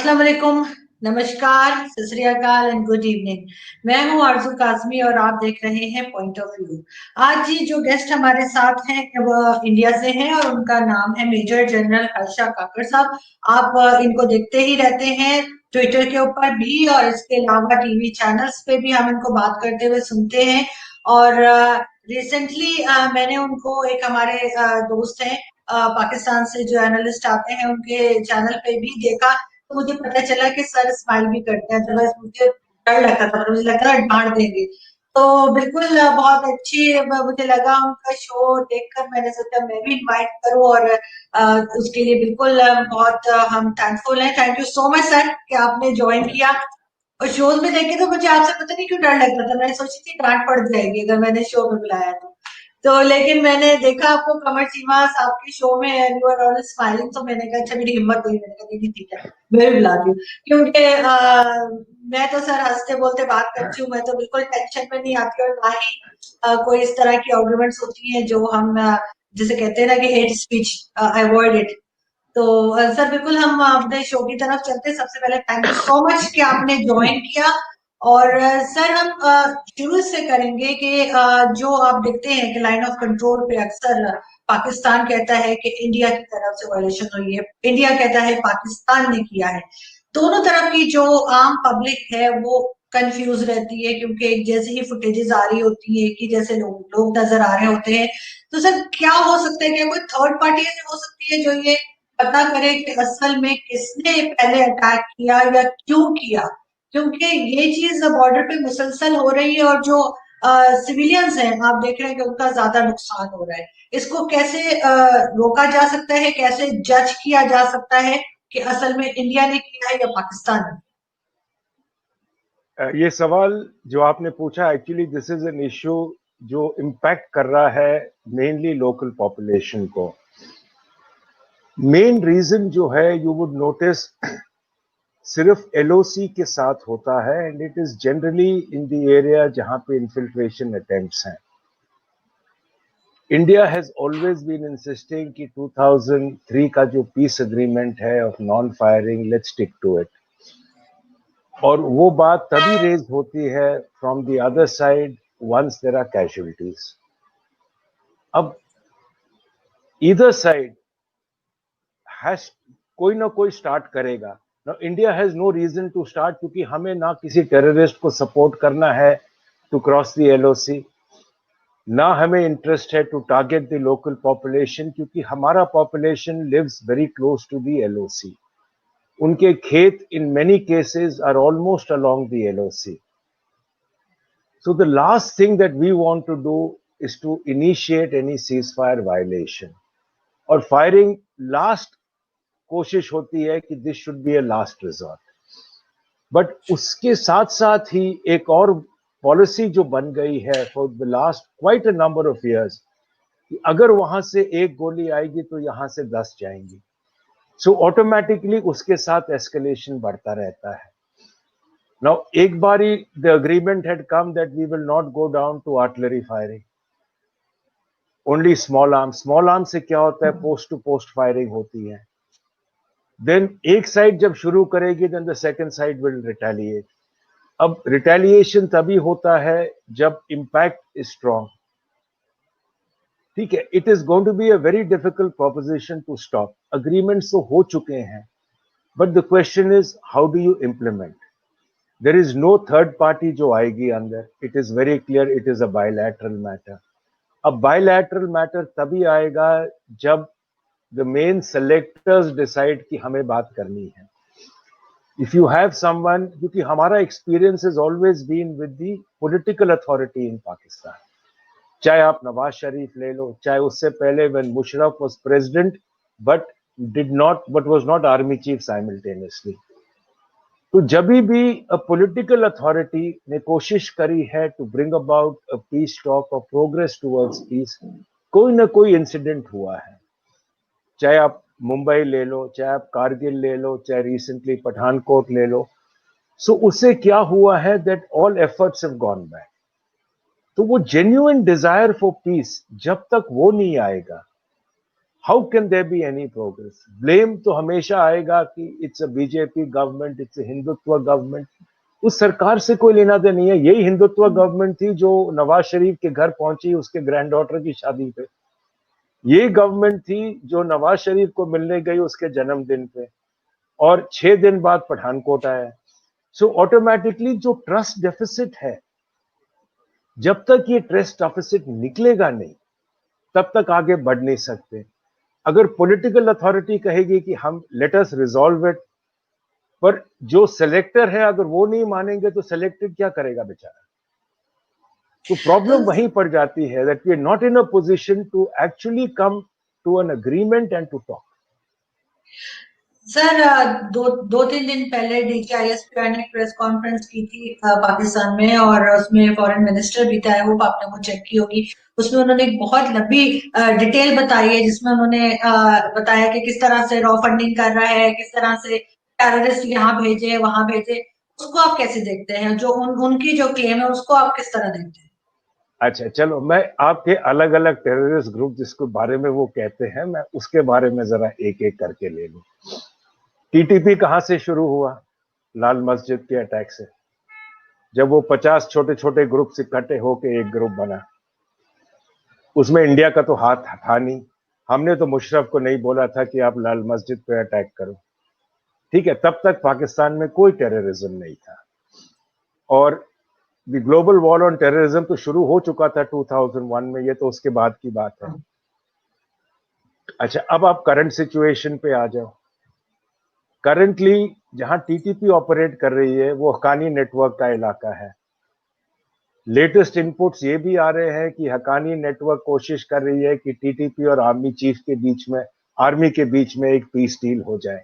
अस्सलाम वालेकुम, नमस्कार, सत श्री अकाल एंड गुड इवनिंग। मैं हूं आरजू काजमी और आप देख रहे हैं पॉइंट ऑफ व्यू। आज जी जो गेस्ट हमारे साथ हैं वो इंडिया से हैं और उनका नाम है मेजर जनरल हर्षा काकड़ साहब। आप इनको देखते ही रहते हैं ट्विटर के ऊपर भी और इसके अलावा टीवी चैनल्स पे भी हम इनको बात करते हुए सुनते हैं। और रिसेंटली मैंने उनको एक हमारे दोस्त हैं पाकिस्तान से जो एनालिस्ट आते हैं उनके चैनल पे भी देखा, तो मुझे पता चला कि सर स्माइल भी करते हैं। तो बस मुझे डर लगता था, मुझे लगता था डांट देंगे। तो बिल्कुल बहुत अच्छी मुझे लगा उनका शो देखकर, मैंने सोचा मैं भी इनवाइट करूं और उसके लिए बिल्कुल बहुत हम थैंकफुल हैं। Thank you so much sir कि आपने ज्वाइन किया। और शोज में देखे तो मुझे आपसे पता नहीं क्यों डर लगता था, मैंने सोची थी डांट पड़ जाएगी अगर मैंने शो में बुलाया तो लेकिन मैंने देखा आपको कमर सीमा साहब के शो में यू आर ऑल स्माइलिंग, तो मैंने कहा अच्छा मेरी हिम्मत हुई, मैंने कहा दीदी ठीक है मैं भी बुलाती हूँ। क्योंकि मैं तो सर हंसते बोलते बात करती हूँ, मैं तो बिल्कुल टेंशन में नहीं आती और ना ही कोई इस तरह की आर्गुमेंट्स होती हैं जो हम जिसे कहते हैं ना कि हेट स्पीच, अवॉइड इट। तो सर बिल्कुल हम अपने शो की तरफ चलते हैं। सबसे पहले थैंक यू सो मच कि आपने ज्वाइन किया। और सर हम शुरू से करेंगे कि जो आप देखते हैं कि लाइन ऑफ कंट्रोल पे अक्सर पाकिस्तान कहता है कि इंडिया की तरफ से वायलेशन हुई है, इंडिया कहता है पाकिस्तान ने किया है। दोनों तरफ की जो आम पब्लिक है वो कंफ्यूज रहती है क्योंकि जैसे ही फुटेजेस आ रही होती है कि जैसे लोग नजर आ रहे होते हैं। तो सर क्या हो सकता है, क्या कोई थर्ड पार्टी ऐसी हो सकती है जो ये पता करे कि असल में किसने पहले अटैक किया या क्यों किया? क्योंकि ये चीज बॉर्डर पे मुसलसल हो रही है और जो सिविलियंस हैं आप देख रहे हैं कि उनका ज्यादा नुकसान हो रहा है। इसको कैसे रोका जा सकता है, कैसे जज किया जा सकता है कि असल में इंडिया ने किया है या पाकिस्तान ने? ये सवाल जो आपने पूछा, actually this is an issue जो इम्पैक्ट कर रहा है मेनली लोकल पॉपुलेशन को। मेन रीजन जो है यू वुड नोटिस सिर्फ एलओसी के साथ होता है and it is generally in the area जहां पे इन्फिल्ट्रेशन अटेम्प्ट्स हैं। India has always been insisting कि 2003 का जो पीस एग्रीमेंट है of non firing, let's stick to it. और वो बात तभी रेज होती है from the other side once there are casualties. अब ईदर साइड हैज कोई ना कोई स्टार्ट करेगा। Now India has no reason to start, क्योंकि हमें ना किसी टेररिस्ट को सपोर्ट करना है टू क्रॉस द एलओसी, ना हमें इंटरेस्ट है to target the local population, क्योंकि हमारा population lives very close to the LOC. उनके खेत in many cases are almost along the LOC. So the last thing that we want to do is to initiate any ceasefire violation. और firing last कोशिश होती है कि this should be a last resort. But उसके साथ साथ ही एक और पॉलिसी जो बन गई है for the last quite a number of years, अगर वहां से एक गोली आएगी तो यहां से 10 जाएंगी। सो ऑटोमेटिकली उसके साथ एस्केलेशन बढ़ता रहता है। Now, एक बारी the agreement had come that we will not go down to artillery firing, only small arms. Small arms से क्या होता है, पोस्ट टू पोस्ट फायरिंग होती है। Then एक साइड जब शुरू करेगी then the second side will retaliate. अब रिटेलिएशन तभी होता है जब इम्पैक्ट इज स्ट्रॉन्ग। ठीक है, it is going to be a very difficult proposition to stop. Agreements तो हो चुके हैं, but the question is how do you implement. There is no third party जो आएगी अंदर। It is very clear, it is a bilateral matter. अब bilateral matter तभी आएगा जब द मेन सेलेक्टर्स डिसाइड कि हमें बात करनी है। इफ यू हैव समवन, क्योंकि हमारा experience is always been with the political authority in Pakistan, चाहे आप नवाज शरीफ ले लो, चाहे उससे पहले when Musharraf was president but was not army chief simultaneously. तो जब भी अ पॉलिटिकल अथॉरिटी ने कोशिश करी है to bring about a peace talk और प्रोग्रेस टुवर्ड्स पीस, कोई ना कोई इंसिडेंट हुआ है। चाहे आप मुंबई ले लो, चाहे आप कारगिल ले लो, चाहे रिसेंटली पठानकोट ले लो। सो उससे क्या हुआ है that all efforts have gone back. तो वो जेन्युइन डिजायर फॉर पीस जब तक वो नहीं आएगा, how can there be any progress? Blame तो हमेशा आएगा कि it's a BJP government, it's a Hindutva government. उस सरकार से कोई लेना देना नहीं है। यही हिंदुत्व गवर्नमेंट थी जो नवाज शरीफ के घर पहुंची उसके ग्रैंड डॉटर की शादी पे। ये गवर्नमेंट थी जो नवाज शरीफ को मिलने गई उसके जन्मदिन पे, और 6 दिन बाद पठानकोट आया। सो ऑटोमेटिकली जो ट्रस्ट डेफिसिट है, जब तक ये ट्रस्ट डेफिसिट निकलेगा नहीं, तब तक आगे बढ़ नहीं सकते। अगर पॉलिटिकल अथॉरिटी कहेगी कि हम लेट अस रिजॉल्व इट, पर जो सिलेक्टर है अगर वो नहीं मानेंगे तो सिलेक्टेड क्या करेगा बेचारा? तो प्रॉब्लम वहीं पड़ जाती है that we are not in a position to actually come to an agreement and to talk. Sir, दो तीन दिन पहले DGISPR ने प्रेस कॉन्फ्रेंस की थी पाकिस्तान में, और उसमें फॉरेन मिनिस्टर भी था। वो आपने वो चेक की होगी। उसमें उन्होंने एक बहुत लंबी डिटेल बताई है, जिसमें उन्होंने बताया कि किस तरह से रॉ फंडिंग कर रहा है, किस तरह से टेररिस्ट यहाँ भेजे वहां भेजे। उसको आप कैसे देखते हैं? जो उनकी जो क्लेम है उसको आप किस तरह देखते हैं? अच्छा, चलो मैं आपके अलग अलग टेररिस्ट ग्रुप जिसके बारे में वो कहते हैं, मैं उसके बारे में जरा एक एक करके ले लूं। टीटीपी कहां से शुरू हुआ? लाल मस्जिद के अटैक से, जब वो 50 छोटे छोटे ग्रुप इकट्ठे होकर एक ग्रुप बना। उसमें इंडिया का तो हाथ था नहीं। हमने तो मुशर्रफ को नहीं बोला था कि आप लाल मस्जिद पे अटैक करो, ठीक है? तब तक पाकिस्तान में कोई टेररिज्म नहीं था, और the global war on terrorism तो शुरू हो चुका था 2001 में। ये तो उसके बाद की बात है। अच्छा, अब आप करंट सिचुएशन पे आ जाओ। करंटली जहां टीटीपी ऑपरेट कर रही है वो हक्कानी नेटवर्क का इलाका है। लेटेस्ट इनपुट्स ये भी आ रहे हैं कि हक्कानी नेटवर्क कोशिश कर रही है कि टीटीपी और आर्मी चीफ के बीच में, आर्मी के बीच में एक पीस डील हो जाए।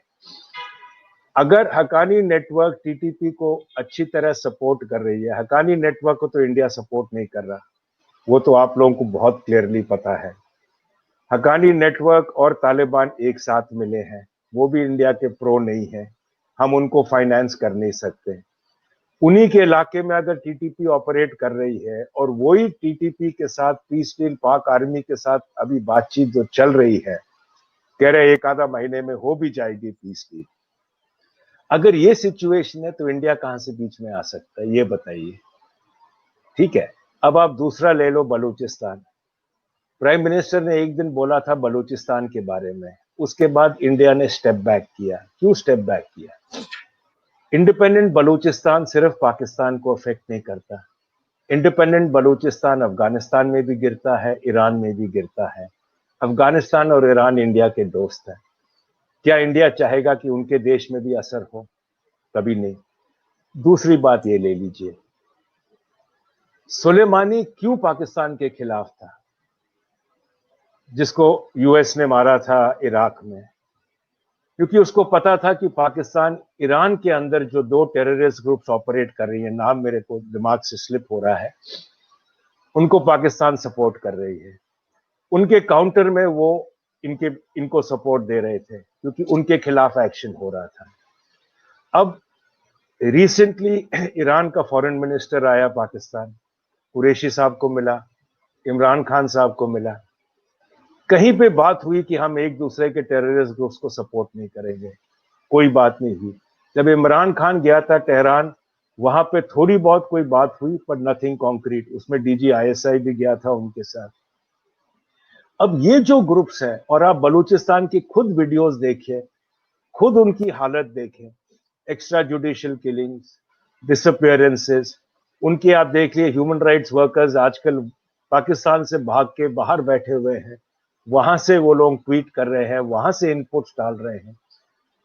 अगर हक्कानी नेटवर्क टीटीपी को अच्छी तरह सपोर्ट कर रही है, हक्कानी नेटवर्क को तो इंडिया सपोर्ट नहीं कर रहा, वो तो आप लोगों को बहुत क्लियरली पता है। हक्कानी नेटवर्क और तालिबान एक साथ मिले हैं, वो भी इंडिया के प्रो नहीं है, हम उनको फाइनेंस कर नहीं सकते। उन्हीं के इलाके में अगर टीटीपी ऑपरेट कर रही है, और वही टीटीपी के साथ पीस डील पाक आर्मी के साथ अभी बातचीत जो चल रही है, कह रहे एक आधा महीने में हो भी जाएगी पीस डील। अगर ये सिचुएशन है तो इंडिया कहां से बीच में आ सकता है, ये बताइए? ठीक है, अब आप दूसरा ले लो, बलूचिस्तान। प्राइम मिनिस्टर ने एक दिन बोला था बलूचिस्तान के बारे में, उसके बाद इंडिया ने स्टेप बैक किया। क्यों स्टेप बैक किया? इंडिपेंडेंट बलूचिस्तान सिर्फ पाकिस्तान को अफेक्ट नहीं करता। इंडिपेंडेंट बलूचिस्तान अफगानिस्तान में भी गिरता है, ईरान में भी गिरता है। अफगानिस्तान और ईरान इंडिया के दोस्त हैं। क्या इंडिया चाहेगा कि उनके देश में भी असर हो? कभी नहीं। दूसरी बात ये ले लीजिए, सुलेमानी क्यों पाकिस्तान के खिलाफ था, जिसको यूएस ने मारा था इराक में? क्योंकि उसको पता था कि पाकिस्तान, ईरान के अंदर जो 2 टेररिस्ट ग्रुप्स ऑपरेट कर रही हैं, नाम मेरे को दिमाग से स्लिप हो रहा है, उनको पाकिस्तान सपोर्ट कर रही है। उनके काउंटर में वो इनको सपोर्ट दे रहे थे, क्योंकि उनके खिलाफ एक्शन हो रहा था। अब रिसेंटली ईरान का फॉरेन मिनिस्टर आया पाकिस्तान, कुरैशी साहब को मिला, इमरान खान साहब को मिला। कहीं पे बात हुई कि हम एक दूसरे के टेररिस्ट ग्रुप्स को सपोर्ट नहीं करेंगे? कोई बात नहीं हुई। जब इमरान खान गया था तेहरान, वहां पे थोड़ी बहुत कोई बात हुई, पर नथिंग कॉन्क्रीट। उसमें DGISI भी गया था उनके साथ। अब ये जो ग्रुप्स हैं, और आप बलूचिस्तान की खुद वीडियोस देखिए, खुद उनकी हालत देखें, एक्स्ट्रा जुडिशियल किलिंग्स, डिसअपियरेंसेस, उनके आप देख लिए ह्यूमन राइट्स वर्कर्स आजकल पाकिस्तान से भाग के बाहर बैठे हुए हैं, वहां से वो लोग ट्वीट कर रहे हैं, वहां से इनपुट्स डाल रहे हैं।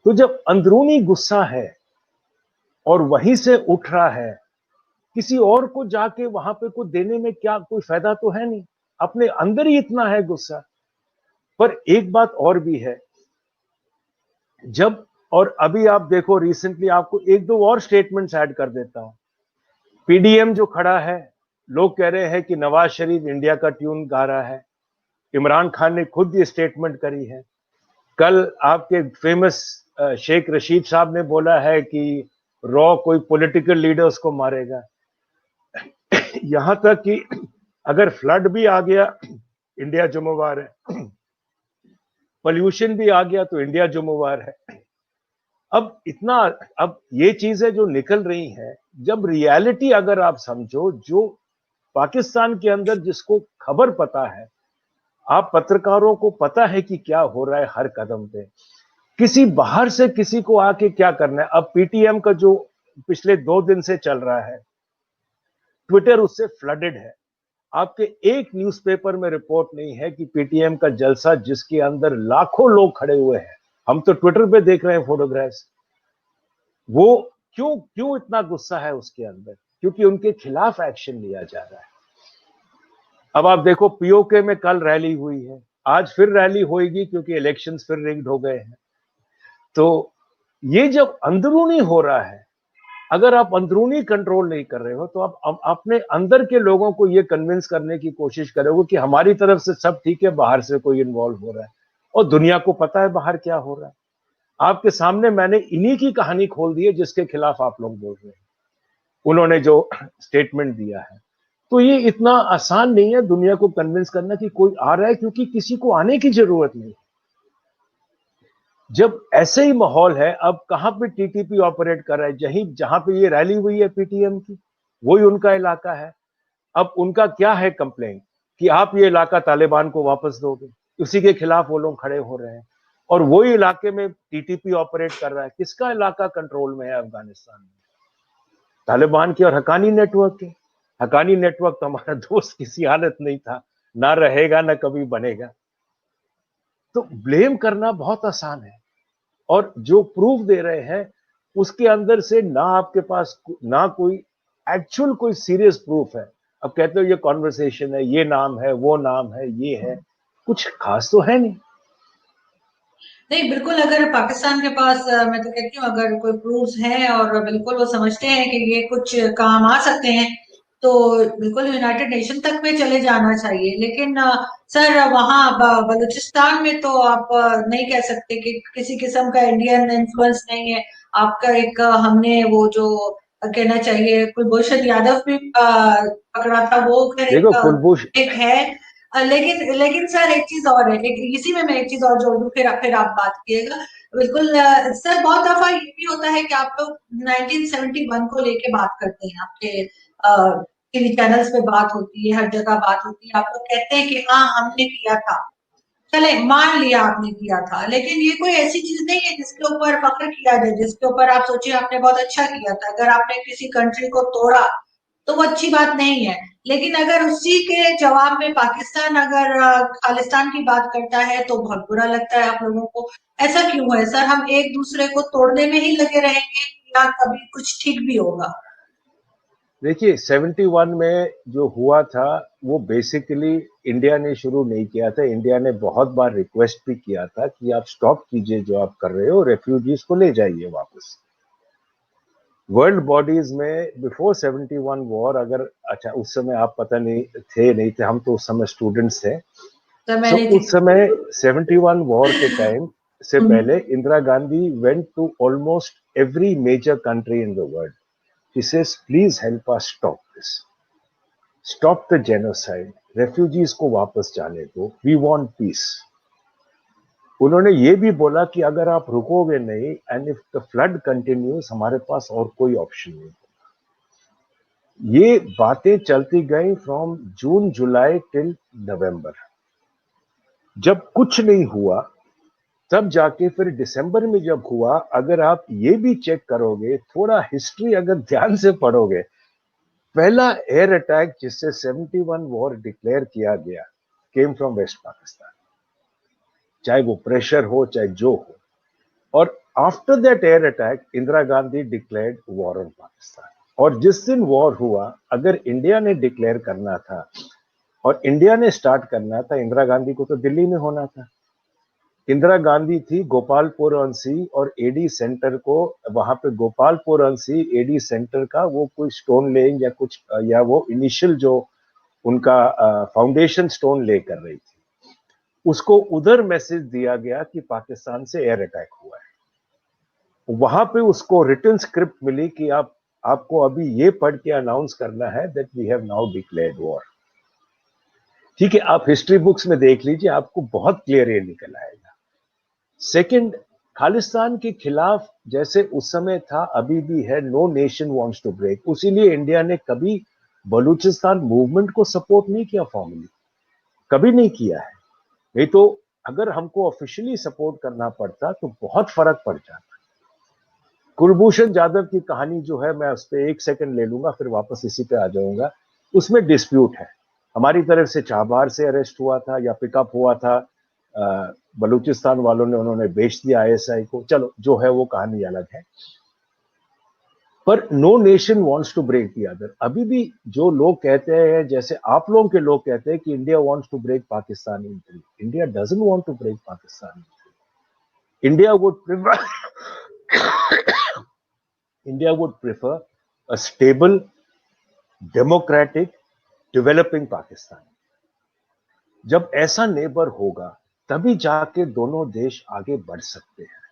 तो जब अंदरूनी गुस्सा है और वहीं से उठ रहा है, किसी और को जाके वहां पे कुछ देने में क्या कोई फायदा तो है नहीं, अपने अंदर ही इतना है गुस्सा। पर एक बात और भी है, जब, और अभी आप देखो रिसेंटली, आपको एक दो और स्टेटमेंट्स ऐड कर देता हूं। पीडीएम जो खड़ा है, लोग कह रहे हैं कि नवाज शरीफ इंडिया का ट्यून गा रहा है। इमरान खान ने खुद ये स्टेटमेंट करी है। कल आपके फेमस शेख रशीद साहब ने बोला है कि रॉ कोई पॉलिटिकल लीडर्स को मारेगा। यहां तक कि अगर फ्लड भी आ गया, इंडिया जिम्मेवार है। पोल्यूशन भी आ गया तो इंडिया जुम्मेवार है। अब ये चीजें जो निकल रही हैं, जब रियलिटी अगर आप समझो, जो पाकिस्तान के अंदर जिसको खबर पता है, आप पत्रकारों को पता है कि क्या हो रहा है हर कदम पे, किसी बाहर से किसी को आके क्या करना है। अब पीटीएम का जो पिछले 2 दिन से चल रहा है, ट्विटर उससे फ्लडेड है। आपके एक न्यूज़पेपर में रिपोर्ट नहीं है कि पीटीएम का जलसा जिसके अंदर लाखों लोग खड़े हुए हैं, हम तो ट्विटर पे देख रहे हैं फोटोग्राफ्स, वो क्यों क्यों इतना गुस्सा है उसके अंदर? क्योंकि उनके खिलाफ एक्शन लिया जा रहा है। अब आप देखो, पीओके में कल रैली हुई है, आज फिर रैली होगी क्योंकि इलेक्शंस फिर रिग्ड हो गए हैं। तो ये जब अंदरूनी हो रहा है, अगर आप अंदरूनी कंट्रोल नहीं कर रहे हो, तो आप अपने अंदर के लोगों को ये कन्विंस करने की कोशिश करोगे कि हमारी तरफ से सब ठीक है, बाहर से कोई इन्वॉल्व हो रहा है, और दुनिया को पता है बाहर क्या हो रहा है। आपके सामने मैंने इन्हीं की कहानी खोल दी है जिसके खिलाफ आप लोग बोल रहे हैं, उन्होंने जो स्टेटमेंट दिया है। तो ये इतना आसान नहीं है दुनिया को कन्विंस करना कि कोई आ रहा है, क्योंकि किसी को आने की जरूरत नहीं। जब ऐसे ही माहौल है, अब कहां पे टीटीपी ऑपरेट कर रहा है, जहां पे ये रैली हुई है पीटीएम की, वही उनका इलाका है। अब उनका क्या है कंप्लेंट कि आप ये इलाका तालिबान को वापस दोगे, उसी के खिलाफ वो लोग खड़े हो रहे हैं। और वही इलाके में टीटीपी ऑपरेट कर रहा है। किसका इलाका कंट्रोल में है अफगानिस्तान में? तालिबान के और हकानी नेटवर्क के। हकानी नेटवर्क तो हमारा दोस्त किसी हालत नहीं था, ना रहेगा, ना कभी बनेगा। तो ब्लेम करना बहुत आसान है, और जो प्रूफ दे रहे हैं उसके अंदर से ना आपके पास ना कोई एक्चुअल कोई सीरियस प्रूफ है। अब कहते हो ये कॉन्वर्सेशन है, ये नाम है, वो नाम है, ये है, कुछ खास तो है नहीं। नहीं, बिल्कुल, अगर पाकिस्तान के पास मैं तो कहती हूँ अगर कोई प्रूफ्स हैं और बिल्कुल वो समझते हैं कि ये कुछ काम आ सकते हैं, तो बिल्कुल यूनाइटेड नेशन तक में चले जाना चाहिए। लेकिन सर, वहाँ बलूचिस्तान में तो आप नहीं कह सकते कि किसी किस्म का इंडियन इन्फ्लुएंस नहीं है। आपका एक हमने वो जो कहना चाहिए कुलभूषण यादव भी पकड़ा था, वो खैर देखो कुलभूषण, एक है। लेकिन लेकिन सर, एक चीज और है, इसी में मैं एक चीज और जोड़ दूं, फिर आप बात कीजिएगा। बिल्कुल सर, बहुत दफा ये भी होता है कि आप लोग 1971 को लेके बात करते हैं, आपके टीवी चैनल्स पे बात होती है, हर जगह बात होती है, आप लोग कहते हैं कि हाँ हमने किया था, चले मान लिया आपने किया था, लेकिन ये कोई ऐसी चीज नहीं है जिसके ऊपर फख्र किया जाए, जिसके ऊपर आप सोचिए आपने बहुत अच्छा किया था। अगर आपने किसी कंट्री को तोड़ा तो वो अच्छी बात नहीं है, लेकिन अगर उसी के जवाब में पाकिस्तान अगर खालिस्तान की बात करता है तो बहुत बुरा लगता है आप लोगों को। ऐसा क्यों है सर? हम एक दूसरे को तोड़ने में ही लगे रहेंगे या कभी कुछ ठीक भी होगा? देखिए 71 में जो हुआ था वो बेसिकली इंडिया ने शुरू नहीं किया था। इंडिया ने बहुत बार रिक्वेस्ट भी किया था कि आप स्टॉप कीजिए जो आप कर रहे हो, रेफ्यूजीज को ले जाइए वापस। वर्ल्ड बॉडीज में बिफोर 71 वॉर, अगर अच्छा उस समय आप पता नहीं थे, हम तो उस समय स्टूडेंट्स थे। सर, मैं सो नहीं थी। उस समय 71 वॉर के टाइम से हम्म। पहले Indira Gandhi went to almost every major country in the world. She says please help us stop this, stop the genocide, refugees को वापस जाने दो, वी वांट पीस। उन्होंने ये भी बोला कि अगर आप रुकोगे नहीं and if the flood continues, हमारे पास और कोई ऑप्शन नहीं। ये बातें चलती गई फ्रॉम जून जुलाई टिल नवंबर। जब कुछ नहीं हुआ, तब जाके फिर दिसंबर में जब हुआ, अगर आप ये भी चेक करोगे, थोड़ा हिस्ट्री अगर ध्यान से पढ़ोगे, पहला एयर अटैक जिससे 71 वॉर डिक्लेयर किया गया केम फ्रॉम वेस्ट पाकिस्तान, चाहे वो प्रेशर हो चाहे जो हो। और after that air attack Indira Gandhi declared war on Pakistan. और जिस दिन वॉर हुआ, अगर इंडिया ने डिक्लेयर करना था और इंडिया ने स्टार्ट करना था, इंदिरा गांधी को तो दिल्ली में होना था। इंदिरा गांधी थी गोपालपुर ऑन सी और एडी सेंटर को, वहां पे Gopalpur on sea AD centre का वो कोई स्टोन लेइंग या कुछ, या वो इनिशियल जो उनका फाउंडेशन स्टोन ले कर रही थी, उसको उधर मैसेज दिया गया कि पाकिस्तान से एयर अटैक हुआ है। वहां पे उसको रिटन स्क्रिप्ट मिली कि आपको अभी ये पढ़ के अनाउंस करना है that we have now declared war. ठीक है, आप हिस्ट्री बुक्स में देख लीजिए, आपको बहुत क्लियर ये निकल आएगा। सेकंड, खालिस्तान के खिलाफ जैसे उस समय था अभी भी है, no nation wants to break, इसीलिए इंडिया ने कभी बलूचिस्तान मूवमेंट को सपोर्ट नहीं किया, फॉर्मली कभी नहीं किया है। नहीं तो अगर हमको ऑफिशियली सपोर्ट करना पड़ता तो बहुत फर्क पड़ जाता। कुलभूषण जाधव की कहानी जो है, मैं उस पर 1 सेकंड ले लूंगा, फिर वापस इसी पे आ जाऊंगा। उसमें डिस्प्यूट है, हमारी तरफ से चाबार से अरेस्ट हुआ था या पिकअप हुआ था, बलूचिस्तान वालों ने उन्होंने बेच दिया आईएसआई को, चलो जो है वो कहानी अलग है। पर no nation wants to break the other. अभी भी जो लोग कहते हैं, जैसे आप लोगों के लोग कहते हैं कि India wants to break Pakistan in three, India doesn't want to break Pakistan in three. India would prefer a stable, democratic, developing Pakistan. जब ऐसा नेबर होगा तभी जाके दोनों देश आगे बढ़ सकते हैं।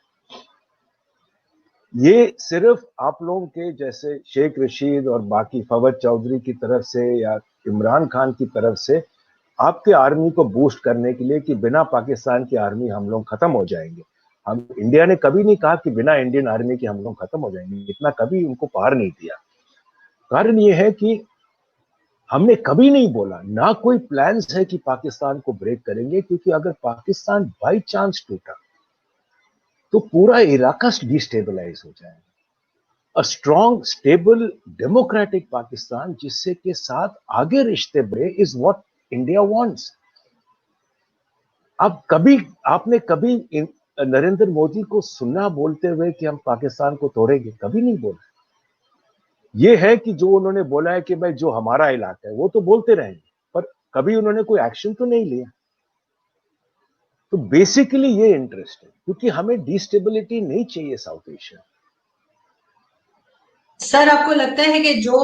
ये सिर्फ आप लोगों के जैसे शेख रशीद और बाकी फवद चौधरी की तरफ से या इमरान खान की तरफ से आपके आर्मी को बूस्ट करने के लिए कि बिना पाकिस्तान की आर्मी हम लोग खत्म हो जाएंगे। हम इंडिया ने कभी नहीं कहा कि बिना इंडियन आर्मी के हम लोग खत्म हो जाएंगे, इतना कभी उनको पार नहीं दिया। कारण ये है कि हमने कभी नहीं बोला, ना कोई प्लान्स है कि पाकिस्तान को ब्रेक करेंगे, क्योंकि अगर पाकिस्तान बाई चांस टूटा तो पूरा इलाका डिस्टेबलाइज हो जाएगा। A strong, stable, democratic Pakistan जिससे के साथ आगे रिश्ते बढ़े इज व्हाट इंडिया वांट्स। आपने कभी नरेंद्र मोदी को सुना बोलते हुए कि हम पाकिस्तान को तोड़ेंगे? कभी नहीं बोला। ये है कि जो उन्होंने बोला है कि भाई जो हमारा इलाका है वो तो बोलते रहेंगे, पर कभी उन्होंने कोई एक्शन तो नहीं लिया। तो बेसिकली ये इंटरेस्ट है, क्योंकि हमें डिस्टेबिलिटी नहीं चाहिए साउथ एशिया। सर, आपको लगता है कि जो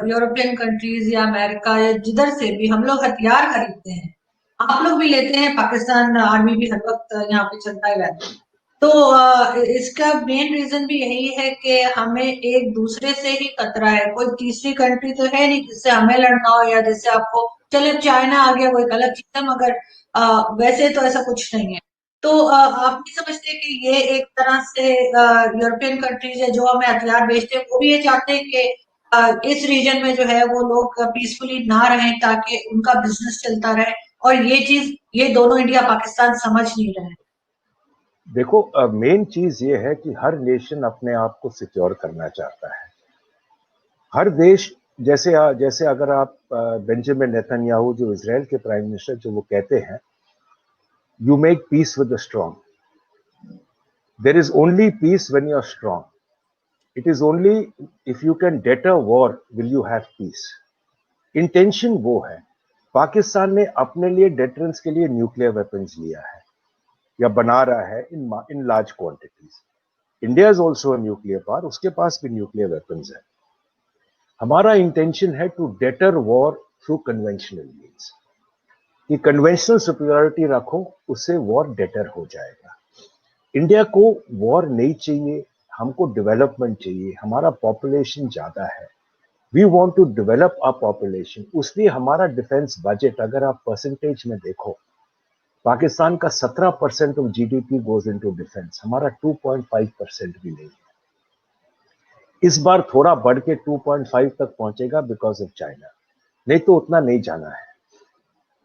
यूरोपियन कंट्रीज या अमेरिका या जिधर से भी हम लोग हथियार खरीदते हैं, आप लोग भी लेते हैं, पाकिस्तान आर्मी भी हर वक्त यहाँ पे चलता ही रहता है, तो इसका मेन रीजन भी यही है कि हमें एक दूसरे से ही खतरा है, कोई तीसरी कंट्री तो है नहीं जिससे हमें लड़ना हो या जिससे आपको, चले चाइना आ गया वो एक अलग चीज है, मगर वैसे तो ऐसा कुछ नहीं है। तो आप नहीं समझते कि ये एक तरह से यूरोपियन कंट्रीज है जो हमें हथियार भेजते हैं, वो भी ये चाहते हैं कि इस रीजन में जो है वो लोग पीसफुली ना रहें ताकि उनका बिजनेस चलता रहे, और ये चीज ये दोनों इंडिया पाकिस्तान समझ नहीं रहे हैं। देखो, मेन चीज ये है कि हर नेशन अपने आप को सिक्योर करना चाहता है। हर देश, जैसे जैसे अगर आप बेंजामिन नेतन्याहू जो इजराइल के प्राइम मिनिस्टर, जो वो कहते हैं you make peace with the strong, there is only peace when you are strong, it is only if you can deter war will you have peace. Intention वो है। पाकिस्तान ने अपने लिए डेटरेंस के लिए न्यूक्लियर वेपन्स लिया है या बना रहा है in large quantities. India is also a nuclear power, उसके पास भी न्यूक्लियर वेपन्स है। हमारा इंटेंशन है to deter war through conventional means, कि कन्वेंशनल सुपीरियरिटी रखो, उससे वॉर डेटर हो जाएगा। इंडिया को वॉर नहीं चाहिए, हमको डेवलपमेंट चाहिए। हमारा पॉपुलेशन ज्यादा है, we want to develop our population, उसलिए हमारा डिफेंस बजट अगर आप परसेंटेज में देखो, पाकिस्तान का 17% of GDP goes into defence, हमारा 2.5% भी नहीं है। इस बार थोड़ा बढ़ के 2.5 तक पहुंचेगा बिकॉज ऑफ चाइना, नहीं तो उतना नहीं जाना है।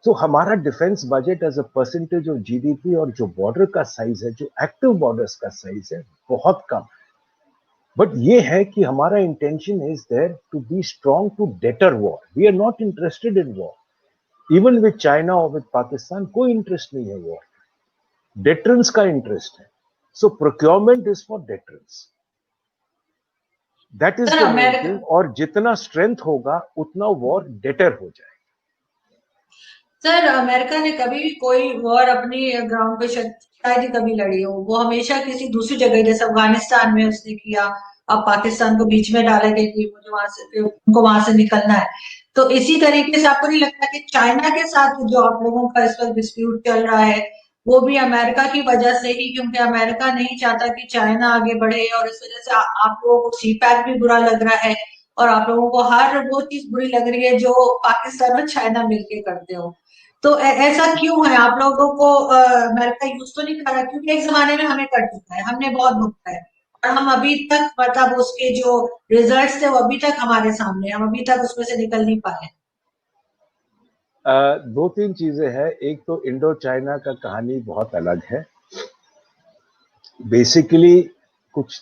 तो हमारा defence budget as a percentage of GDP और जो बॉर्डर का साइज है, जो एक्टिव बॉर्डर्स का साइज है, बहुत कम है। बट ये है कि हमारा intention is there to be strong to deter war. We are not interested in war, even with China और विद पाकिस्तान कोई इंटरेस्ट नहीं है वॉर, डेटरेंस का इंटरेस्ट है। So procurement is for deterrence, that is sir, the main America thing. और जितना strength होगा उतना वॉर डेटर हो जाएगा। सर, अमेरिका ने कभी भी कोई वॉर अपनी ग्राउंड पे शायद ही कभी लड़ी हो, वो हमेशा किसी दूसरी जगह, जैसे अफगानिस्तान में उसने किया, अब पाकिस्तान को बीच में डाला गया कि मुझे वहां से, उनको वहां से निकलना है। तो इसी तरीके से आपको नहीं लगता कि चाइना के साथ जो आप लोगों का इस वक्त डिस्प्यूट चल रहा है, वो भी अमेरिका की वजह से ही, क्योंकि अमेरिका नहीं चाहता कि चाइना आगे बढ़े, और इस वजह से आप लोगों को सी पैक भी बुरा लग रहा है, और आप लोगों को हर वो चीज बुरी लग रही है जो पाकिस्तान और चाइना मिलके करते हो। तो ऐसा क्यों है? आप लोगों को अमेरिका यूज तो नहीं कर रहा, क्योंकि एक जमाने में हमें कर चुका है, हमने बहुत भुगता है, और हम अभी तक मतलब उसके जो रिजल्ट्स थे वो अभी तक हमारे सामने, हम अभी तक उसमें से निकल नहीं पाए। दो तीन चीजें हैं। एक तो इंडो चाइना का कहानी बहुत अलग है। बेसिकली कुछ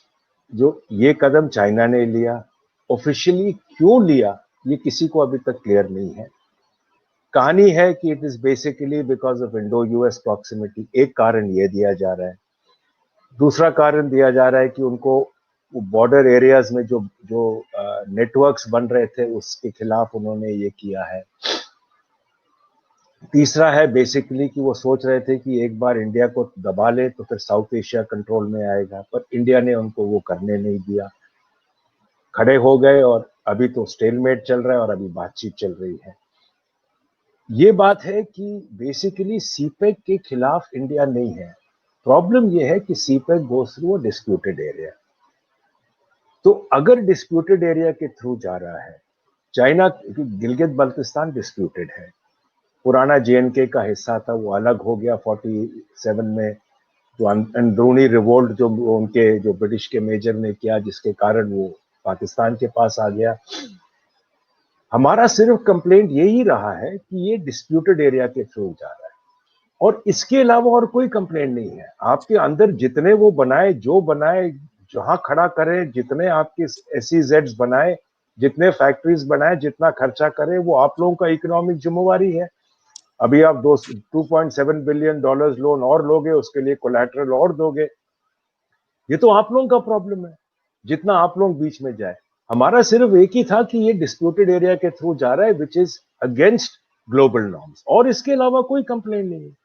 जो ये कदम चाइना ने लिया, ऑफिशियली क्यों लिया ये किसी को अभी तक क्लियर नहीं है। कहानी है कि it is basically because of Indo US proximity, एक कारण ये दिया जा रहा है। दूसरा कारण दिया जा रहा है कि उनको बॉर्डर एरियाज में जो जो नेटवर्क्स बन रहे थे उसके खिलाफ उन्होंने ये किया है। तीसरा है बेसिकली कि वो सोच रहे थे कि एक बार इंडिया को दबा ले तो फिर साउथ एशिया कंट्रोल में आएगा, पर इंडिया ने उनको वो करने नहीं दिया, खड़े हो गए, और अभी तो स्टेलमेट चल रहा है और अभी बातचीत चल रही है। ये बात है कि बेसिकली सीपेक के खिलाफ इंडिया नहीं है। प्रॉब्लम ये है कि CPEC goes through disputed area. तो अगर डिस्प्यूटेड एरिया के थ्रू जा रहा है, चाइना, गिलगित बल्तिस्तान डिस्प्यूटेड है, पुराना जेएनके का हिस्सा था, वो अलग हो गया 47 में, जो अंदरूनी रिवोल्ट जो उनके जो ब्रिटिश के मेजर ने किया, जिसके कारण वो पाकिस्तान के पास आ गया। हमारा सिर्फ कंप्लेंट यही रहा है कि ये डिस्प्यूटेड एरिया के थ्रू जा रहा है, और इसके अलावा और कोई कंप्लेंट नहीं है। आपके अंदर जितने वो बनाए, जो बनाए, जहां खड़ा करें, जितने आपके एसईजेड्स बनाए, जितने फैक्ट्रीज बनाए, जितना खर्चा करें, वो आप लोगों का इकोनॉमिक जिम्मेवारी है। अभी आप 2.7 बिलियन डॉलर्स लोन और लोगे, उसके लिए कोलैटरल और दोगे। ये तो आप लोगों का प्रॉब्लम है, जितना आप लोग बीच में जाए। हमारा सिर्फ एक ही था कि ये डिस्प्यूटेड एरिया के थ्रू जा रहा है, which is against global norms, और इसके अलावा कोई कंप्लेंट नहीं है।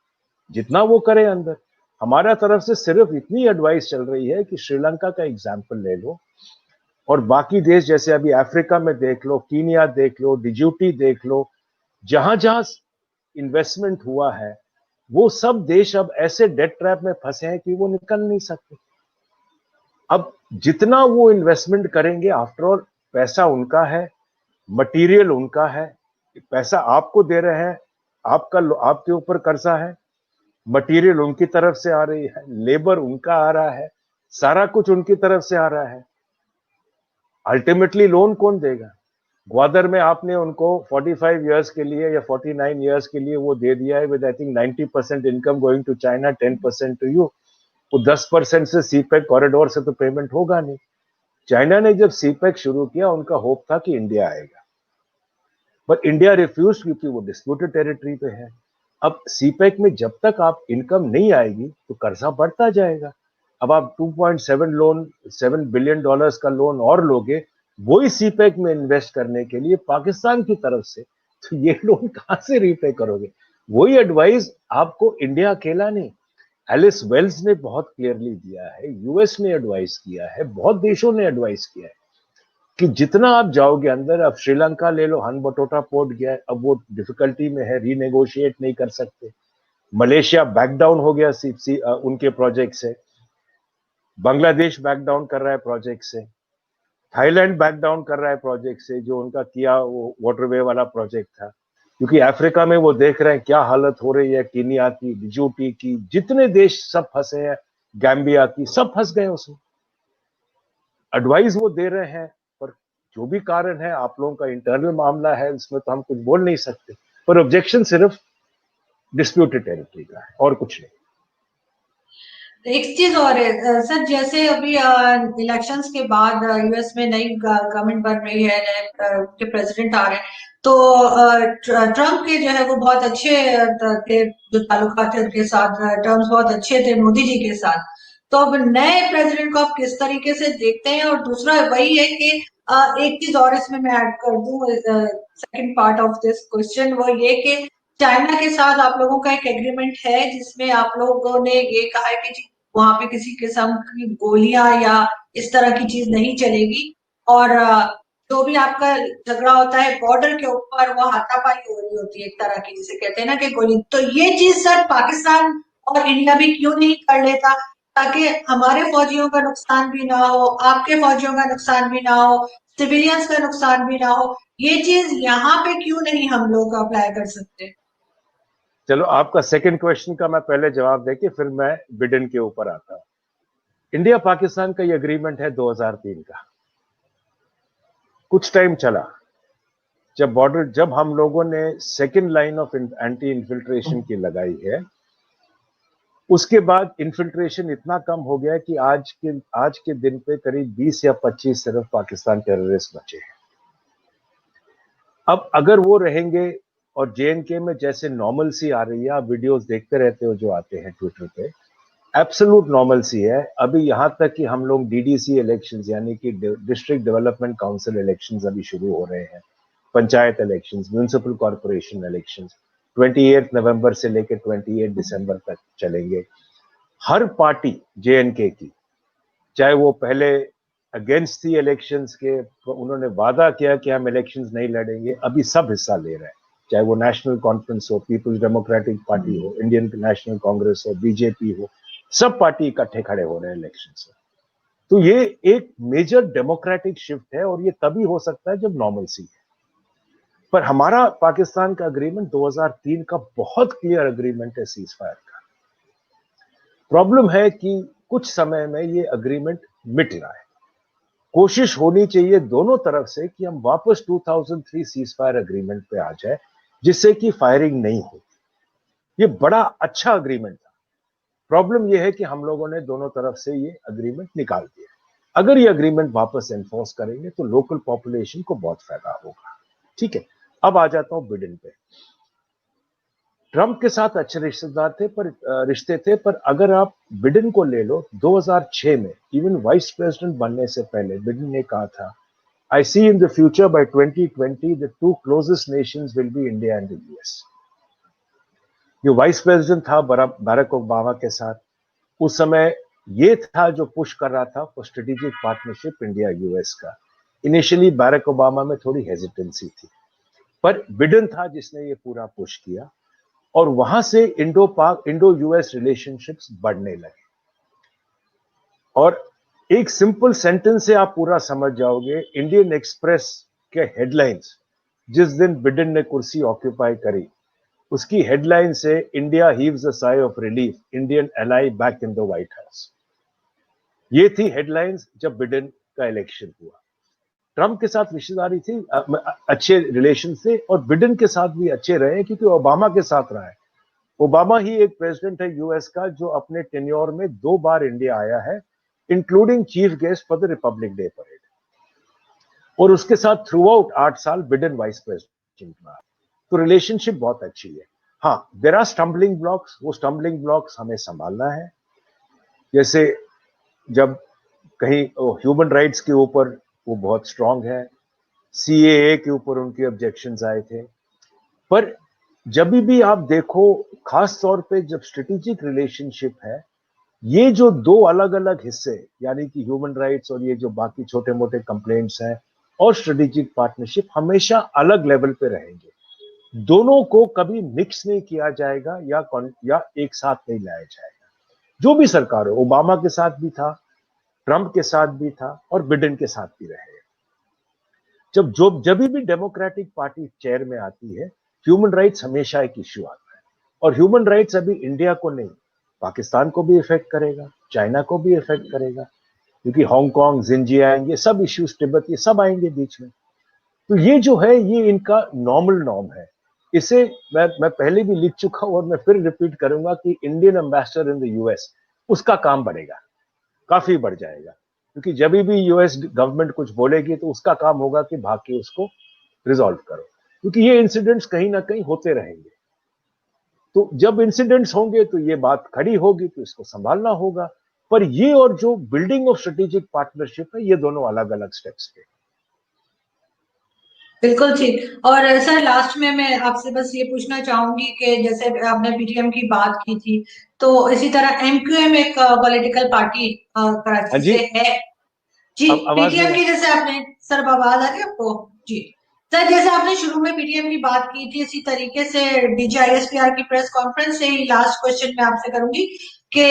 जितना वो करे अंदर, हमारा तरफ से सिर्फ इतनी एडवाइस चल रही है कि श्रीलंका का एग्जाम्पल ले लो, और बाकी देश जैसे अभी अफ्रीका में देख लो, कीनिया देख लो, डिजिबूटी देख लो, जहां जहां इन्वेस्टमेंट हुआ है, वो सब देश अब ऐसे डेट ट्रैप में फंसे हैं कि वो निकल नहीं सकते। अब जितना वो इन्वेस्टमेंट करेंगे, आफ्टर ऑल पैसा उनका है, मटेरियल उनका है, पैसा आपको दे रहे हैं, आपका आपके ऊपर कर्जा है, मटेरियल उनकी तरफ से आ रही है, लेबर उनका आ रहा है, सारा कुछ उनकी तरफ से आ रहा है। अल्टीमेटली लोन कौन देगा? ग्वादर में आपने उनको 45 इयर्स के लिए या 49 इयर्स के लिए वो दे दिया है, with I think 90% income going to China, 10% to you. वो 10% से सीपेक कॉरिडोर से तो पेमेंट होगा नहीं। चाइना ने जब सीपेक शुरू किया, उनका होप था कि इंडिया आएगा, पर इंडिया रिफ्यूज, क्योंकि वो डिस्प्यूटेड टेरिटरी पे है। अब सीपेक में जब तक आप इनकम नहीं आएगी तो कर्जा बढ़ता जाएगा। अब आप 7 बिलियन डॉलर्स का लोन और लोगे, वही सीपेक में इन्वेस्ट करने के लिए पाकिस्तान की तरफ से, तो ये लोन कहां से रीपे करोगे? वही एडवाइस आपको इंडिया अकेला नहीं, एलिस वेल्स ने बहुत क्लियरली दिया है, यूएस ने एडवाइस किया है, बहुत देशों ने एडवाइस किया है कि जितना आप जाओगे अंदर। अब श्रीलंका ले लो, हनबटोटा पोर्ट गया है, अब वो डिफिकल्टी में है, रीनेगोशिएट नहीं कर सकते। मलेशिया बैक डाउन हो गया उनके प्रोजेक्ट से। बांग्लादेश बैक डाउन कर रहा है प्रोजेक्ट से। थाईलैंड बैक डाउन कर रहा है प्रोजेक्ट से, जो उनका किया वो वाटरवे वाला प्रोजेक्ट था, क्योंकि अफ्रीका में वो देख रहे हैं क्या हालत हो रही है, कीनिया की, डिजिबूटी की, जितने देश सब फंसे हैं, गैम्बिया की, सब फंस गए उसमें। एडवाइस वो दे रहे हैं, पर जो भी कारण है, आप लोगों का इंटरनल मामला है, इसमें तो हम कुछ बोल नहीं सकते, पर ऑब्जेक्शन सिर्फ डिस्प्यूटेड टेरिटरी का है और कुछ नहीं। एक चीज और है सर, जैसे अभी इलेक्शंस के बाद यूएस में नई गवर्नमेंट बन रही है, नए के प्रेसिडेंट आ रहे हैं, तो ट्रम्प के जो है वो बहुत अच्छे थे, जो ताल्लुकात थे उनके साथ, टर्म्स बहुत अच्छे थे मोदी जी के साथ। तो अब नए प्रेसिडेंट को आप किस तरीके से देखते हैं? और दूसरा वही है कि एक चीज और इसमें मैं ऐड कर दूं, second part of this question, वो ये कि चाइना के साथ आप लोगों का एक एग्रीमेंट है जिसमें आप लोगों ने ये कहा है कि वहां पे किसी किस्म की गोलियां या इस तरह की चीज नहीं चलेगी, और जो भी आपका झगड़ा होता है बॉर्डर के ऊपर, वो हाथापाई हो रही होती है एक तरह की, जिसे कहते हैं ना कि गोली। तो ये चीज सर पाकिस्तान और इंडिया भी क्यों नहीं कर लेता, ताकि हमारे फौजियों का नुकसान भी ना हो, आपके फौजियों का नुकसान भी ना हो, सिविलियंस का नुकसान भी ना हो? ये चीज यहाँ पे क्यों नहीं हम लोग अप्लाई कर सकते? चलो आपका सेकंड क्वेश्चन का मैं पहले जवाब देके फिर मैं बिडेन के ऊपर आता हूं। इंडिया पाकिस्तान का ये एग्रीमेंट है 2003 का। कुछ टाइम चला, जब हम लोगों ने second line of anti infiltration की लगाई है, उसके बाद इन्फिल्ट्रेशन इतना कम हो गया कि आज के दिन पे करीब 20 या 25 सिर्फ पाकिस्तान टेररिस्ट बचे हैं। अब अगर वो रहेंगे और जेएनके में जैसे नॉर्मल सी आ रही है, आप वीडियोस देखते रहते हो जो आते हैं ट्विटर पे, एब्सोल्यूट नॉर्मल सी है। अभी यहां तक कि हम लोग डीडीसी इलेक्शंस यानी कि डिस्ट्रिक्ट डेवलपमेंट काउंसिल इलेक्शंस अभी शुरू हो रहे हैं, panchayat elections, municipal corporation elections 28 नवंबर से लेकर 28 दिसंबर तक चलेंगे। हर पार्टी जेएनके की, चाहे वो पहले अगेंस्ट थी इलेक्शंस के, तो उन्होंने वादा किया कि हम इलेक्शंस नहीं लड़ेंगे, अभी सब हिस्सा ले रहे हैं, चाहे वो नेशनल कॉन्फ्रेंस हो, पीपल्स डेमोक्रेटिक पार्टी हो, इंडियन नेशनल कांग्रेस हो, बीजेपी हो, सब पार्टी इकट्ठे खड़े हो रहे हैं इलेक्शन से। तो ये एक मेजर डेमोक्रेटिक शिफ्ट है और ये तभी हो सकता है जब नॉर्मलसी है। पर हमारा पाकिस्तान का अग्रीमेंट 2003 का बहुत क्लियर अग्रीमेंट है सीज फायर का। प्रॉब्लम है कि कुछ समय में ये अग्रीमेंट मिट रहा है। कोशिश होनी चाहिए दोनों तरफ से कि हम वापस 2003 सीज फायर अग्रीमेंट पे आ जाए, जिससे कि फायरिंग नहीं हो। ये बड़ा अच्छा अग्रीमेंट था। प्रॉब्लम यह है कि हम लोगों ने दोनों तरफ से ये अग्रीमेंट निकाल दिया। अगर ये अग्रीमेंट वापस एनफोर्स करेंगे तो लोकल पॉपुलेशन को बहुत फायदा होगा। ठीक है, अब आ जाता हूं बिडेन पे। ट्रंप के साथ अच्छे रिश्ते थे, पर अगर आप बिडेन को ले लो, 2006 में इवन वाइस प्रेसिडेंट बनने से पहले बिडेन ने कहा था, I see in the future by 2020 the two closest nations will be India and the US. जो वाइस प्रेसिडेंट था बैरक ओबामा के साथ, उस समय ये था जो पुश कर रहा था for strategic partnership India US का। इनिशियली बैरक ओबामा में थोड़ी हेजिटेंसी थी, पर बिडेन था जिसने ये पूरा पुश किया और वहां से इंडो यूएस रिलेशनशिप्स बढ़ने लगे। और एक सिंपल सेंटेंस से आप पूरा समझ जाओगे। इंडियन एक्सप्रेस के हेडलाइंस जिस दिन बिडेन ने कुर्सी ऑक्यूपाई करी, उसकी हेडलाइन से India heaves a sigh of relief, Indian ally back in the white house. ये थी हेडलाइंस जब बिडेन का इलेक्शन हुआ। ट्रंप के साथ रिश्तेदारी थी, अच्छे रिलेशन थे और बिडेन के साथ भी अच्छे रहे क्योंकि ओबामा के साथ रहा है। ओबामा ही एक प्रेसिडेंट है यूएस का जो अपने टेन्योर में 2 बार इंडिया आया है, including chief guest for the Republic day parade. और उसके साथ थ्रू आउट 8 साल बिडेन वाइस प्रेसिडेंट रहा। तो रिलेशनशिप बहुत अच्छी है। हाँ, देयर आर स्टम्बलिंग ब्लॉक्स, वो स्टम्बलिंग ब्लॉक्स हमें संभालना है। जैसे जब कहीं ह्यूमन राइट्स के ऊपर वो बहुत स्ट्रांग है, सीएए के ऊपर उनके ऑब्जेक्शंस आए थे, पर जब भी आप देखो, खास तौर पे जब स्ट्रेटेजिक रिलेशनशिप है, ये जो 2 अलग अलग हिस्से यानी कि ह्यूमन राइट्स और ये जो बाकी छोटे मोटे कंप्लेंट्स हैं और स्ट्रेटेजिक पार्टनरशिप हमेशा अलग लेवल पे रहेंगे। दोनों को कभी मिक्स नहीं किया जाएगा या एक साथ नहीं लाया जाएगा। जो भी सरकार हो, ओबामा के साथ भी था, ट्रंप के साथ भी था और बिडेन के साथ भी रहेगा। जब भी डेमोक्रेटिक पार्टी चेयर में आती है, ह्यूमन राइट्स हमेशा एक इश्यू आता है। और ह्यूमन राइट्स अभी इंडिया को नहीं, पाकिस्तान को भी इफेक्ट करेगा, चाइना को भी इफेक्ट करेगा, क्योंकि हांगकांग, जिंजियांग, ये सब इश्यूज, तिब्बत, ये सब आएंगे बीच में। तो ये जो है, ये इनका नॉर्मल नॉर्म है। इसे मैं पहले भी लिख चुका हूं और मैं फिर रिपीट करूंगा कि Indian ambassador in the US, उसका काम बढ़ेगा, काफी बढ़ जाएगा, क्योंकि जब भी यूएस गवर्नमेंट कुछ बोलेगी तो उसका काम होगा कि भाग के उसको रिजॉल्व करो, क्योंकि ये इंसिडेंट्स कहीं ना कहीं होते रहेंगे। तो जब इंसिडेंट्स होंगे तो ये बात खड़ी होगी, तो इसको संभालना होगा। पर ये और जो बिल्डिंग ऑफ स्ट्रेटेजिक पार्टनरशिप है, ये दोनों अलग अलग स्टेप्स पे। बिल्कुल ठीक। और सर लास्ट में मैं आपसे बस ये पूछना चाहूंगी कि जैसे आपने पीटीएम की बात की थी, तो इसी तरह एमक्यूएम एक पॉलिटिकल पार्टी हाँ कराची जी, से है जी। अब आवाज नहीं पीटीएम की जैसे आपने, सर आवाज आ रही है आपको जी? सर जैसे आपने शुरू में पीटीएम की बात की थी, इसी तरीके से डीजीआईएसपीआर की प्रेस कॉन्फ्रेंस से ही लास्ट क्वेश्चन मैं आपसे करूंगी कि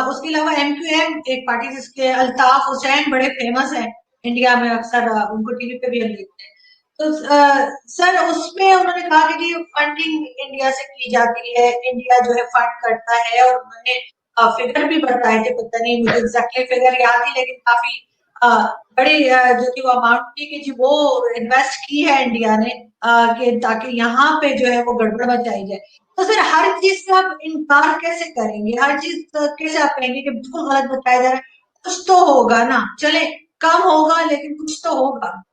उसके अलावा एमक्यूएम एक पार्टी जिसके अल्ताफ हुसैन बड़े फेमस है इंडिया में, अक्सर उनको टीवी पे भी हम देखते हैं, तो सर उसमें उन्होंने कहा कि फंडिंग इंडिया से की जाती है, इंडिया जो है फंड करता है, और उन्होंने फिगर भी बताए थे, पता नहीं मुझे एग्जैक्टली फिगर याद ही, लेकिन काफी अ, बड़ी जो कि वो अमाउंट थी कि जी वो इन्वेस्ट की है इंडिया ने, कि ताकि यहाँ पे जो है वो गड़बड़ मचाई जाए। तो सर हर चीज से आप इनकार कैसे करेंगे, हर चीज कैसे आप कहेंगे कि बिल्कुल गलत बताया जा रहा है? कुछ तो होगा ना, चले कम होगा लेकिन कुछ तो होगा।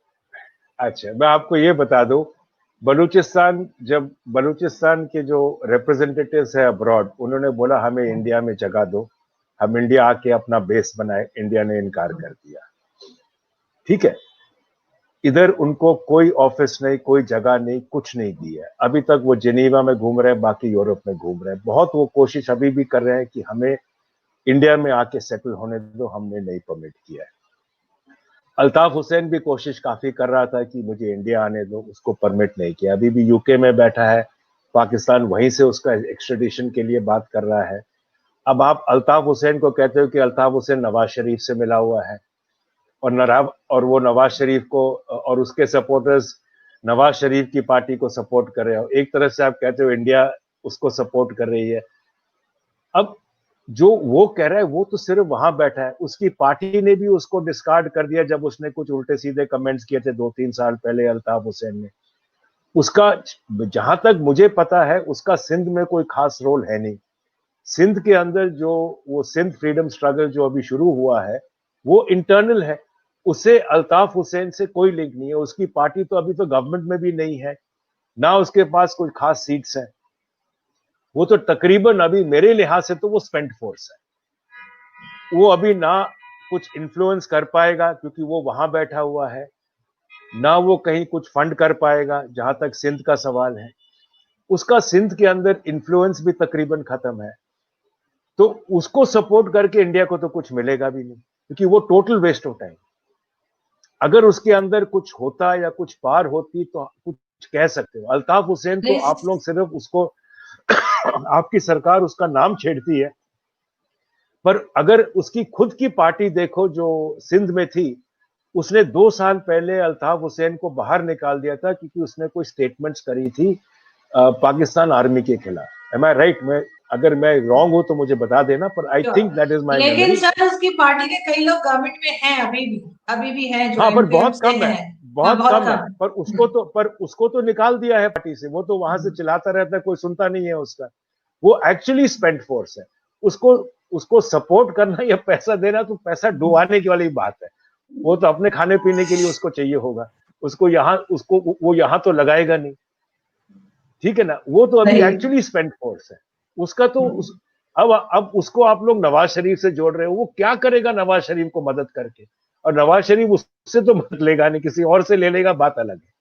अच्छा, मैं आपको ये बता दूं, बलूचिस्तान के जो रिप्रेजेंटेटिव्स है अब्रॉड, उन्होंने बोला हमें इंडिया में जगह दो, हम इंडिया आके अपना बेस बनाए, इंडिया ने इनकार कर दिया। ठीक है, इधर उनको कोई ऑफिस नहीं, कोई जगह नहीं, कुछ नहीं दी है। अभी तक वो जिनीवा में घूम रहे हैं, बाकी यूरोप में घूम रहे हैं। बहुत वो कोशिश अभी भी कर रहे हैं कि हमें इंडिया में आके सेटल होने दो, हमने नहीं परमिट किया है। अल्ताफ हुसैन भी कोशिश काफी कर रहा था कि मुझे इंडिया आने दो, उसको परमिट नहीं किया। अभी भी यूके में बैठा है, पाकिस्तान वहीं से उसका एक्स्ट्रेडिशन के लिए बात कर रहा है। अब आप अल्ताफ हुसैन को कहते हो कि अल्ताफ हुसैन नवाज शरीफ से मिला हुआ है, और वो नवाज शरीफ को और उसके सपोर्टर्स नवाज शरीफ की पार्टी को सपोर्ट कर रहे हो। एक तरह से आप कहते हो इंडिया उसको सपोर्ट कर रही है। अब जो वो कह रहा है वो तो सिर्फ वहां बैठा है, उसकी पार्टी ने भी उसको डिस्कार्ड कर दिया जब उसने कुछ उल्टे सीधे कमेंट्स किए थे 2-3 साल पहले अल्ताफ हुसैन ने। उसका, जहां तक मुझे पता है, उसका सिंध में कोई खास रोल है नहीं। सिंध के अंदर जो वो सिंध फ्रीडम स्ट्रगल जो अभी शुरू हुआ है, वो इंटरनल है। उसे अल्ताफ हुसैन से कोई लिंक नहीं है। उसकी पार्टी तो अभी तो गवर्नमेंट में भी नहीं है, ना उसके पास कोई खास सीट्स है। वो तो तकरीबन अभी मेरे लिहाज से तो वो स्पेंट फोर्स है। वो अभी ना कुछ इन्फ्लुएंस कर पाएगा क्योंकि वो वहां बैठा हुआ है, ना वो कहीं कुछ फंड कर पाएगा जहां तक सिंध का सवाल है। उसका सिंध के अंदर इन्फ्लुएंस भी तकरीबन खत्म है। तो उसको सपोर्ट करके इंडिया को तो कुछ मिलेगा भी नहीं, क्योंकि वो टोटल वेस्ट ऑफ टाइम। अगर उसके अंदर कुछ होता या कुछ पार होती तो कुछ कह सकते हो। अल्ताफ हुसैन को नहीं आप लोग सिर्फ उसको आपकी सरकार उसका नाम छेड़ती है, पर अगर उसकी खुद की पार्टी देखो जो सिंध में थी, उसने 2 साल पहले अल्ताफ हुसैन को बाहर निकाल दिया था क्योंकि उसने कोई स्टेटमेंट्स करी थी पाकिस्तान आर्मी के खिलाफ। एम आई राइट? मैं, अगर मैं रॉन्ग हूं तो मुझे बता देना, पर I think that is my लेकिन मेमोरी। सर उसकी पार्टी के कई लोग गवर्नमेंट में हैं, अभी भी हैं जो हाँ, पर एमपीएम बहुत से कम है, हैं। हाँ बहुत बहुत कम है। कम। पर उसको तो निकाल दिया है पार्टी से। वो तो वहां से चिल्लाता रहता है, कोई सुनता नहीं है उसका। वो एक्चुअली स्पेंट फोर्स है। उसको उसको सपोर्ट करना या पैसा देना तो पैसा डुबाने की वाली बात है। वो तो अपने खाने पीने के लिए उसको चाहिए होगा। उसको वो यहाँ तो लगाएगा नहीं। ठीक है ना? वो तो अभी नहीं। एक्चुअली स्पेंट फोर्स है। उसका तो अब उसको आप लोग नवाज शरीफ से जोड़ रहे हो। वो क्या करेगा नवाज शरीफ को मदद करके? और नवाज शरीफ उससे तो मदद लेगा नहीं, किसी और से ले लेगा, बात अलग है।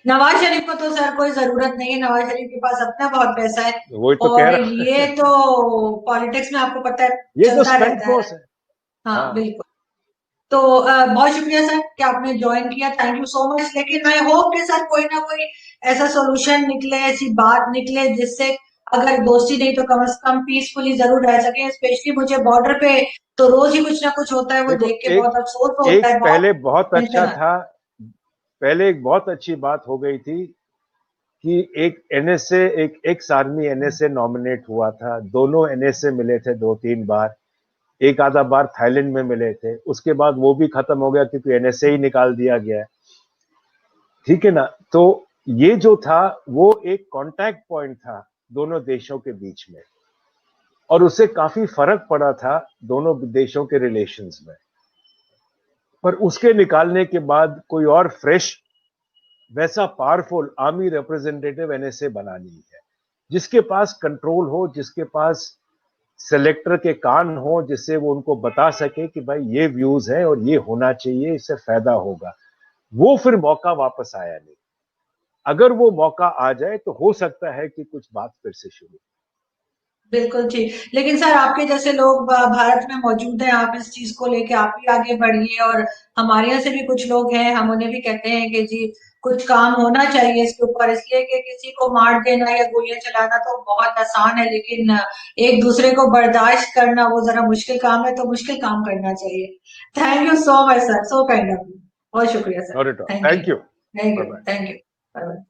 नवाज शरीफ को तो सर कोई जरूरत नहीं है, नवाज शरीफ के पास अपना बहुत पैसा है। वही तो कह और रहा ये है। तो पॉलिटिक्स में आपको पता है ये तो चलता स्पेंट रहता है। फोर्स है। हाँ हाँ, बिल्कुल। तो बहुत शुक्रिया सर कि आपने ज्वाइन किया, थैंक यू सो मच। लेकिन मैं होप के साथ कोई ना कोई ऐसा सॉल्यूशन निकले, ऐसी बात निकले जिससे अगर दोस्ती नहीं तो कम से कम पीसफुली जरूर रह सके। स्पेशली मुझे बॉर्डर पे तो रोज ही कुछ ना कुछ होता है, वो देखो, देख के एक बहुत अफसोस होता एक है, बहुत पहले बहुत अच्छा टेंशन आता था। पहले एक बहुत अच्छी बात हो गई थी कि एक एनएसए, एक एक्स आर्मी एनएसए नॉमिनेट हुआ था। दोनों एनएसए मिले थे 2-3 बार। एक आधा बार थाईलैंड में मिले थे। उसके बाद वो भी खत्म हो गया क्योंकि एनएसए ही निकाल दिया गया। ठीक है ना? तो ये जो था वो एक कांटेक्ट पॉइंट था दोनों देशों के बीच में, और उससे काफी फर्क पड़ा था दोनों देशों के रिलेशंस में। पर उसके निकालने के बाद कोई और फ्रेश वैसा पावरफुल आर्मी रिप्रेजेंटेटिव एनएसए बना नहीं है, जिसके पास कंट्रोल हो, जिसके पास सेलेक्टर के कान हो, जिससे वो उनको बता सके कि भाई ये व्यूज है और ये होना चाहिए, इससे फायदा होगा। वो फिर मौका वापस आया नहीं। अगर वो मौका आ जाए तो हो सकता है कि कुछ बात फिर से शुरू। बिल्कुल ठीक। लेकिन सर आपके जैसे लोग भारत में मौजूद हैं, आप इस चीज को लेके आप भी आगे बढ़िए, और हमारे यहाँ से भी कुछ लोग हैं, हम उन्हें भी कहते हैं कि जी कुछ काम होना चाहिए इसके ऊपर। इसलिए कि किसी को मार देना या गोलियां चलाना तो बहुत आसान है, लेकिन एक दूसरे को बर्दाश्त करना वो जरा मुश्किल काम है, तो मुश्किल काम करना चाहिए। Thank you so much sir, so kind of you. बहुत शुक्रिया sir, Not at all. Thank you. Thank you, Bye-bye. Thank you, bye bye.